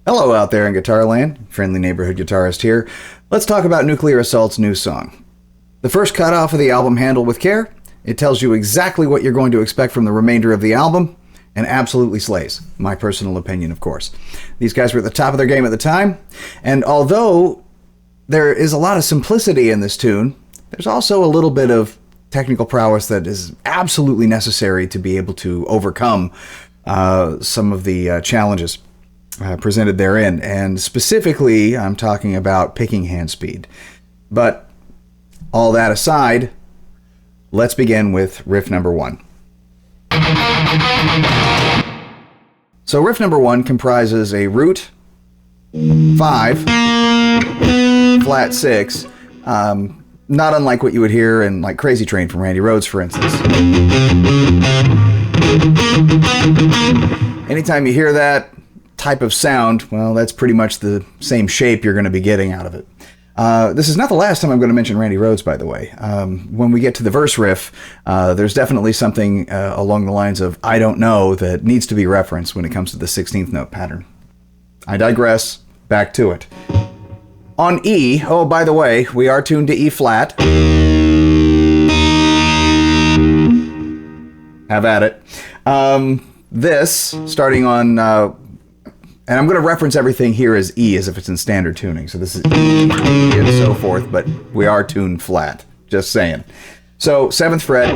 Hello out there in Guitar Land, friendly neighborhood guitarist here. Let's talk about Nuclear Assault's new song. The first cut off of the album, Handled with Care, it tells you exactly what you're going to expect from the remainder of the album, and absolutely slays. My personal opinion, of course. These guys were at the top of their game at the time, and although there is a lot of simplicity in this tune, there's also a little bit of technical prowess that is absolutely necessary to be able to overcome some of the challenges presented therein, and specifically I'm talking about picking hand speed. But all that aside, let's begin with riff number 1. So riff number 1 comprises a root 5 flat 6, not unlike what you would hear in like Crazy Train from Randy Rhoads, for instance. Anytime you hear that type of sound, well, that's pretty much the same shape you're going to be getting out of it. This is not the last time I'm going to mention Randy Rhoads, by the way. When we get to the verse riff, there's definitely something along the lines of I don't know that needs to be referenced when it comes to the 16th note pattern. I digress. Back to it. On E, oh, by the way, we are tuned to E flat. Have at it. This, starting on... and I'm going to reference everything here as E as if it's in standard tuning. So this is E, and so forth, but we are tuned flat. Just saying. So 7th fret,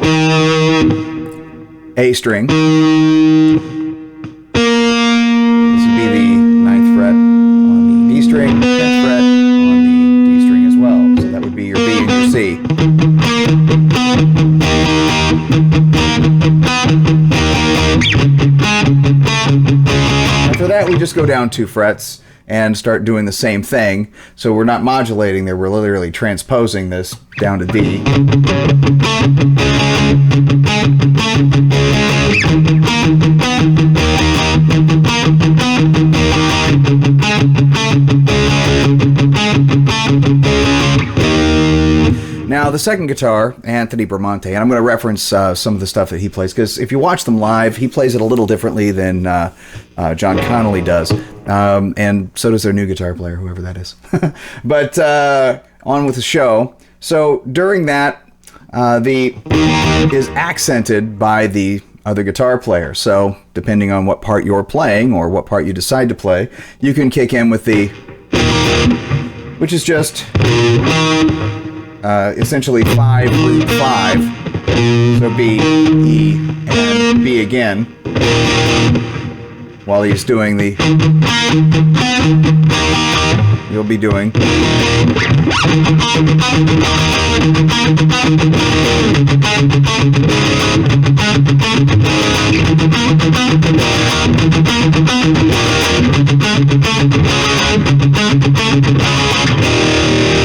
A string. This would be the 9th fret on the D string, 10th fret on the D string as well. So that would be your B and your C. After that, we just go down 2 frets and start doing the same thing. So we're not modulating there, we're literally transposing this down to D. Now, the second guitar, Anthony Bramante, and I'm going to reference some of the stuff that he plays, because if you watch them live, he plays it a little differently than John Connolly does, and so does their new guitar player, whoever that is. But on with the show. So during that, the is accented by the other guitar player. So depending on what part you're playing or what part you decide to play, you can kick in with the, which is just essentially 5 root 5. So B, E, and B again, while he's doing the, you'll be doing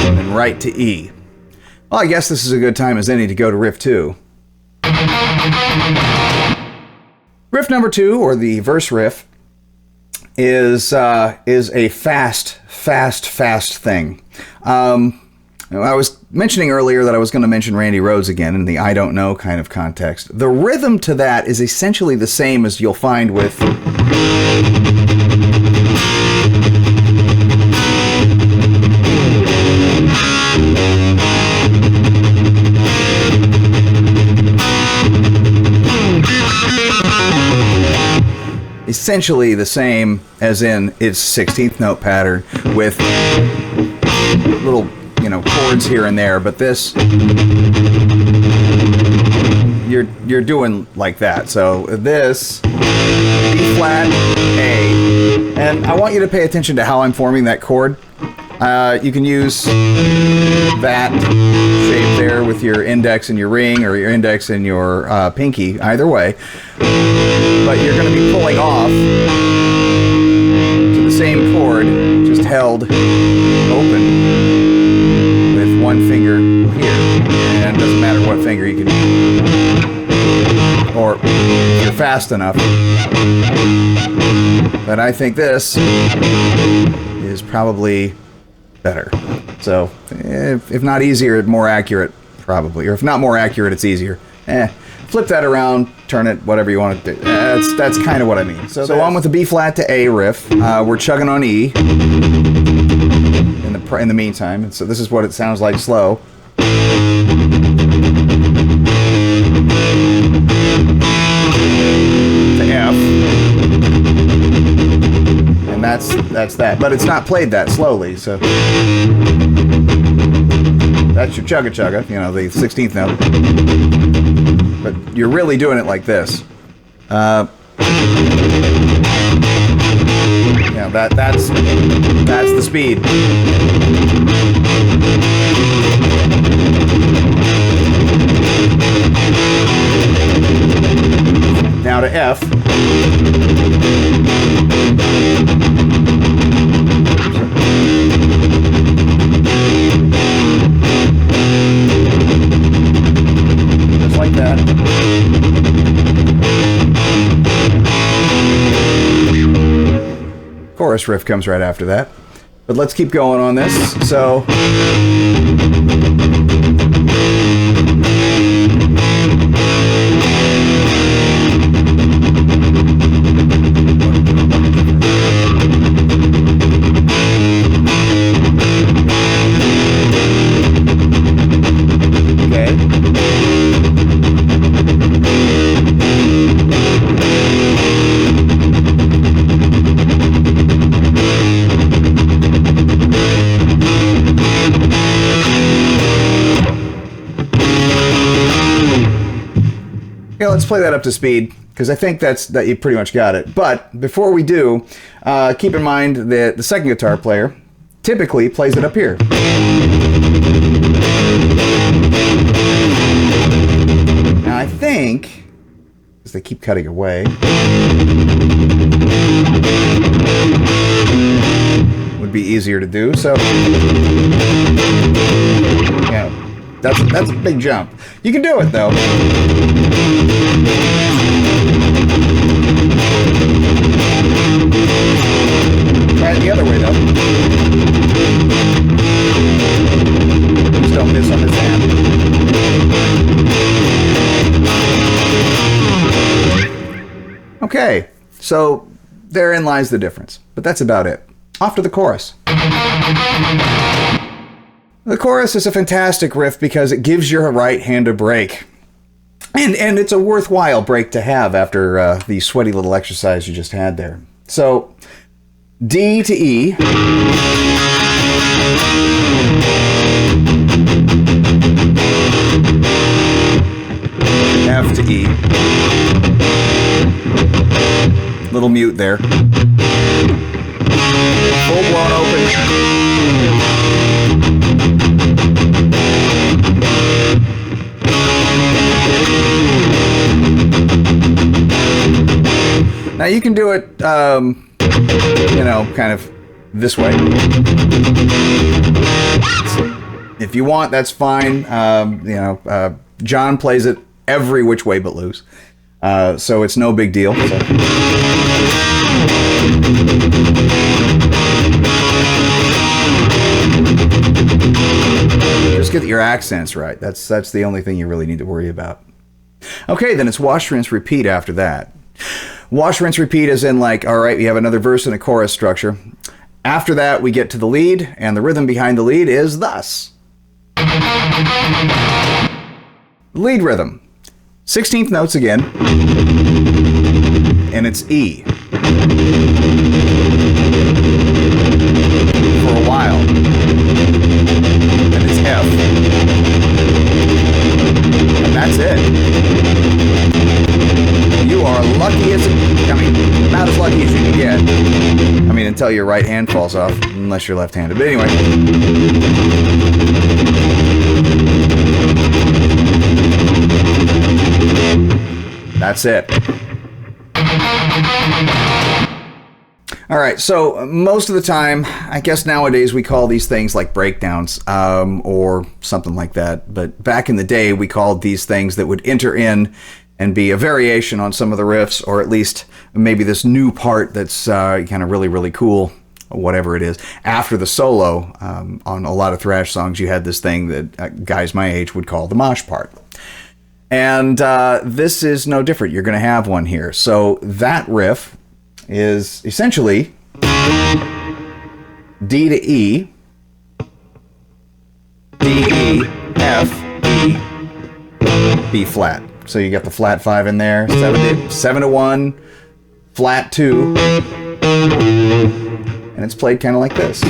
and right to E. Well, I guess this is a good time as any to go to riff 2. Riff number 2, or the verse riff, is a fast thing. I was mentioning earlier that I was going to mention Randy Rhoads again in the I don't know kind of context. The rhythm to that is essentially the same as you'll find with essentially the same as in its 16th note pattern with little, chords here and there, but this you're doing like that. So this B flat A, and I want you to pay attention to how I'm forming that chord. You can use that shape there with your index and your ring, or your index and your pinky, either way. But you're going to be pulling off to the same chord, just held open with one finger here. And it doesn't matter what finger you can, or if you're fast enough. But I think this is probably better. So, if not easier, more accurate, probably. Or if not more accurate, it's easier. flip that around, turn it, whatever you want to do. That's kind of what I mean. So on with the B flat to A riff. We're chugging on E in the meantime, and so this is what it sounds like slow. To F, and that's that. But it's not played that slowly, so that's your chugga chugga, you know, the 16th note. But you're really doing it like this. Yeah, that's the speed. Now to F. Just like that. Chorus riff comes right after that. But let's keep going on this. So let's play that up to speed, because I think that you pretty much got it. But before we do, keep in mind that the second guitar player typically plays it up here. Now I think, because they keep cutting away, would be easier to do. So yeah, that's a big jump. You can do it though. Try it the other way though. Just don't miss on this hand. Okay, so therein lies the difference. But that's about it. Off to the chorus. The chorus is a fantastic riff because it gives your right hand a break. And it's a worthwhile break to have after the sweaty little exercise you just had there. So, D to E. F to E. Little mute there. Full blown open. Now you can do it, you know, kind of this way. If you want, that's fine. You know, John plays it every which way but loose. So it's no big deal. So. Just get your accents right. That's the only thing you really need to worry about. Okay, then it's wash, rinse, repeat after that. Wash, rinse, repeat is in like, all right, we have another verse and a chorus structure. After that, we get to the lead, and the rhythm behind the lead is thus. Lead rhythm. 16th notes again. And it's E. For a while. And it's F. And that's it. You are lucky as, I mean, about as lucky as you can get. I mean, until your right hand falls off, unless you're left-handed. But anyway. That's it. All right, so most of the time, I guess nowadays we call these things like breakdowns or something like that. But back in the day, we called these things that would enter in and be a variation on some of the riffs, or at least maybe this new part that's kind of really, really cool, or whatever it is. After the solo, on a lot of thrash songs, you had this thing that guys my age would call the mosh part. And this is no different. You're going to have one here. So that riff is essentially D to E, D, E, F, E, B flat. So you got the flat 5 in there, 7 to 1, flat 2, and it's played kind of like this.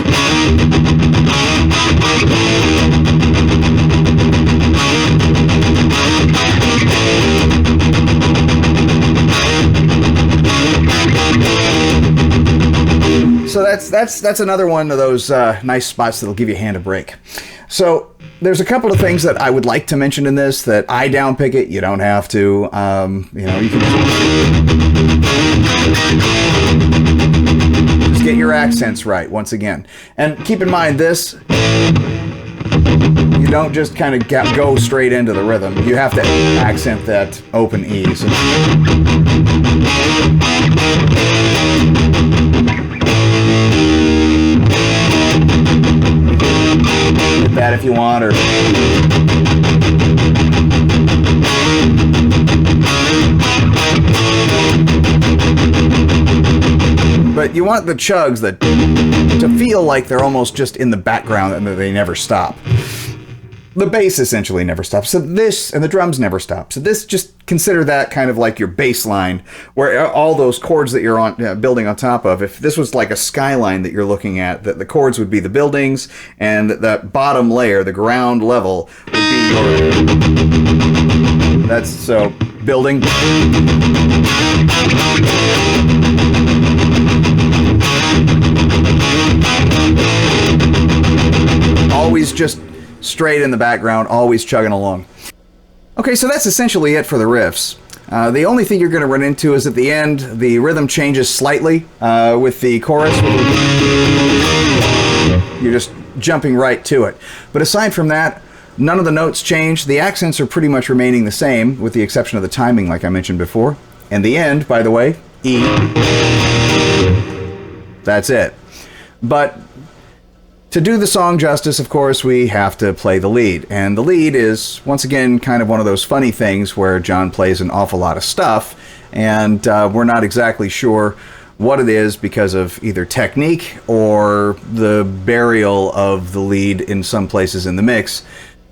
So that's another one of those nice spots that'll give you a hand a break. So there's a couple of things that I would like to mention in this that I downpick it. You don't have to. You can just get your accents right once again. And keep in mind this, you don't just kind of go straight into the rhythm. You have to accent that open E. So that if you want, or but you want the chugs that to feel like they're almost just in the background and that they never stop. The bass essentially never stops. So this, and the drums never stop. So this, just consider that kind of like your bass line, where all those chords that you're on building on top of. If this was like a skyline that you're looking at, that the chords would be the buildings, and that bottom layer, the ground level, would be your. That's so building. Always just straight in the background, always chugging along. Okay, so that's essentially it for the riffs. The only thing you're going to run into is at the end, the rhythm changes slightly with the chorus. You're just jumping right to it. But aside from that, none of the notes change. The accents are pretty much remaining the same, with the exception of the timing, like I mentioned before. And the end, by the way, E. That's it. But to do the song justice, of course, we have to play the lead. And the lead is, once again, kind of one of those funny things where John plays an awful lot of stuff, and we're not exactly sure what it is because of either technique or the burial of the lead in some places in the mix.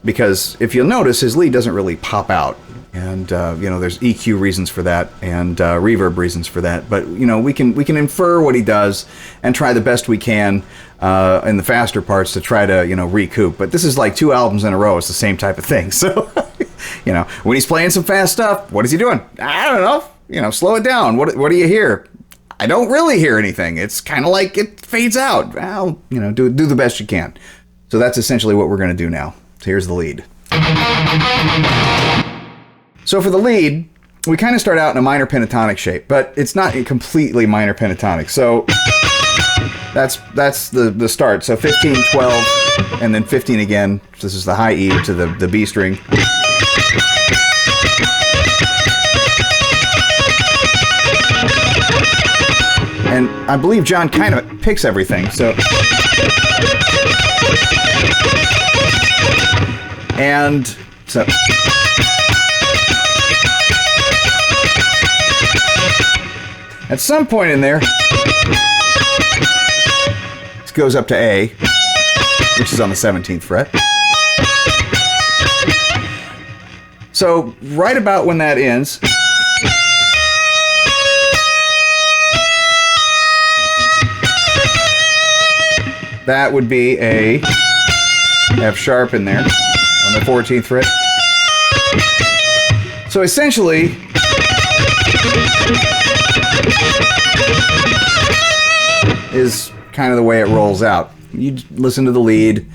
Because if you'll notice, his lead doesn't really pop out. And, there's EQ reasons for that and reverb reasons for that. But, we can infer what he does and try the best we can in the faster parts to try to, recoup. But this is like 2 albums in a row. It's the same type of thing. So, when he's playing some fast stuff, what is he doing? I don't know. Slow it down. What do you hear? I don't really hear anything. It's kind of like it fades out. Well, do the best you can. So that's essentially what we're going to do now. So here's the lead. So for the lead, we kind of start out in a minor pentatonic shape, but it's not a completely minor pentatonic. So that's the start. So 15, 12, and then 15 again. This is the high E to the B string. And I believe John kind of picks everything. So. And so. At some point in there, this goes up to A, which is on the 17th fret. So right about when that ends, that would be a F sharp in there on the 14th fret. So essentially, is kind of the way it rolls out. You listen to the lead,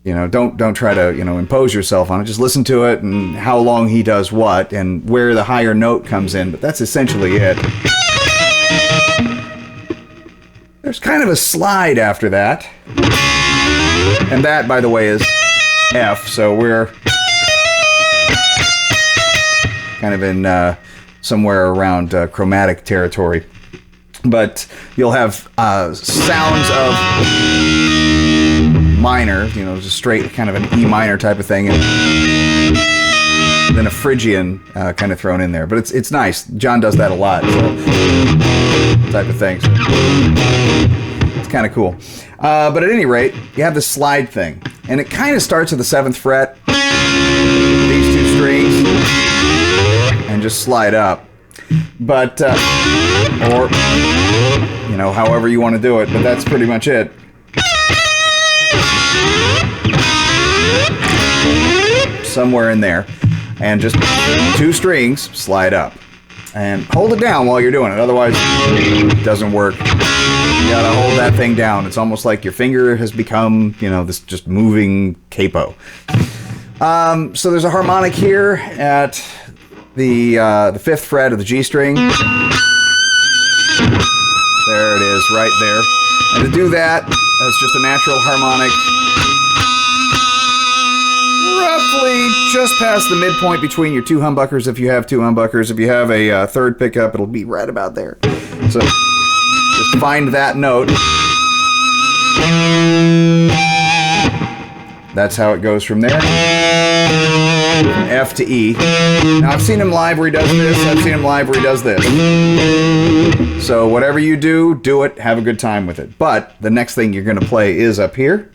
don't try to, impose yourself on it. Just listen to it and how long he does what and where the higher note comes in, but that's essentially it. There's kind of a slide after that. And that, by the way, is F, so we're kind of in somewhere around chromatic territory. But you'll have sounds of minor, just straight kind of an E minor type of thing. And than a Phrygian kind of thrown in there. But it's nice. John does that a lot, so type of thing. So it's kind of cool. But at any rate, you have the slide thing, and it kind of starts at the 7th fret, these two strings, and just slide up. But or however you want to do it, but that's pretty much it. Somewhere in there, and just 2 strings slide up, and hold it down while you're doing it, otherwise it doesn't work. You gotta hold that thing down. It's almost like your finger has become, this just moving capo. So there's a harmonic here at the 5th fret of the G string. There it is, right there. And to do that, that's just a natural harmonic, roughly just past the midpoint between your 2 humbuckers, if you have 2 humbuckers. If you have a 3rd pickup, it'll be right about there. So just find that note. That's how it goes from there. From F to E. Now, I've seen him live where he does this. I've seen him live where he does this. So whatever you do, do it. Have a good time with it. But the next thing you're going to play is up here.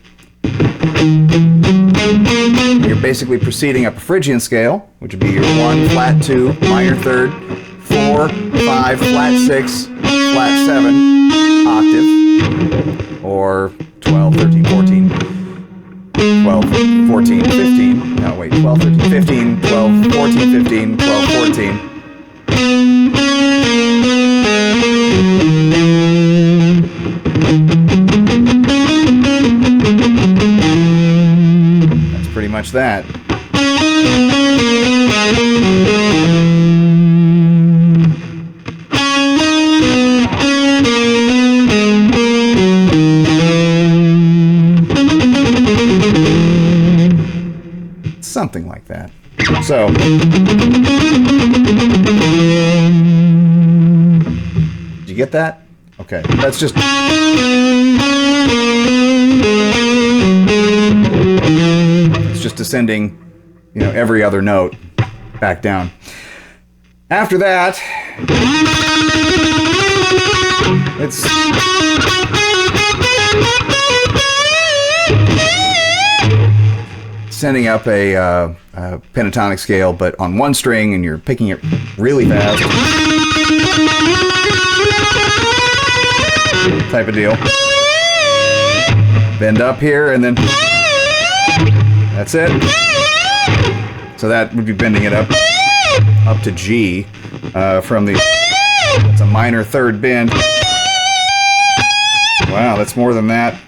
You're basically proceeding up a Phrygian scale, which would be your 1, flat 2, minor 3rd, 4, 5, flat 6, flat 7 octave, or 12, 13, 14, 12, 14, 15, no wait, 12, 13, 15, 12, 14, 15, 12, 14. Pretty much that. Something like that. So, did you get that? Okay, that's just... It's just descending, every other note back down. After that, it's sending up a pentatonic scale, but on 1 string, and you're picking it really fast. Type of deal. Bend up here, and then that's it. So that would be bending it up to G from the... It's a minor 3rd bend. Wow, that's more than that.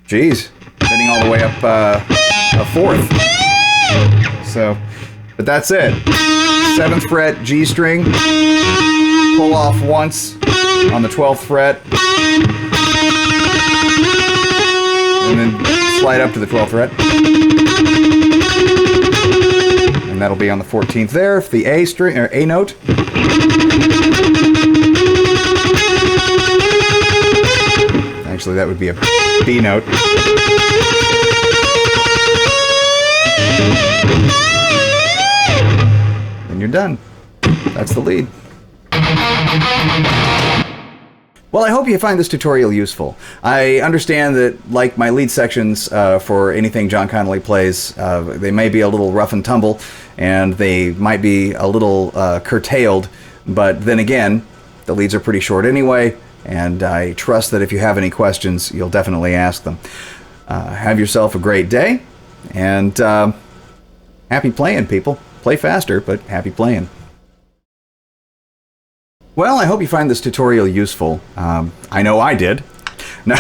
Jeez, bending all the way up a 4th. So, but that's it. 7th fret G string. Pull off once on the 12th fret. And then slide up to the 12th fret. And that'll be on the 14th there. The A string, or A note. Actually, that would be a B note. And you're done. That's the lead. Well, I hope you find this tutorial useful. I understand that, like my lead sections for anything John Connolly plays, they may be a little rough and tumble, and they might be a little curtailed, but then again, the leads are pretty short anyway, and I trust that if you have any questions, you'll definitely ask them. Have yourself a great day, and happy playing, people. Play faster, but happy playing. Well, I hope you find this tutorial useful. I know I did. No.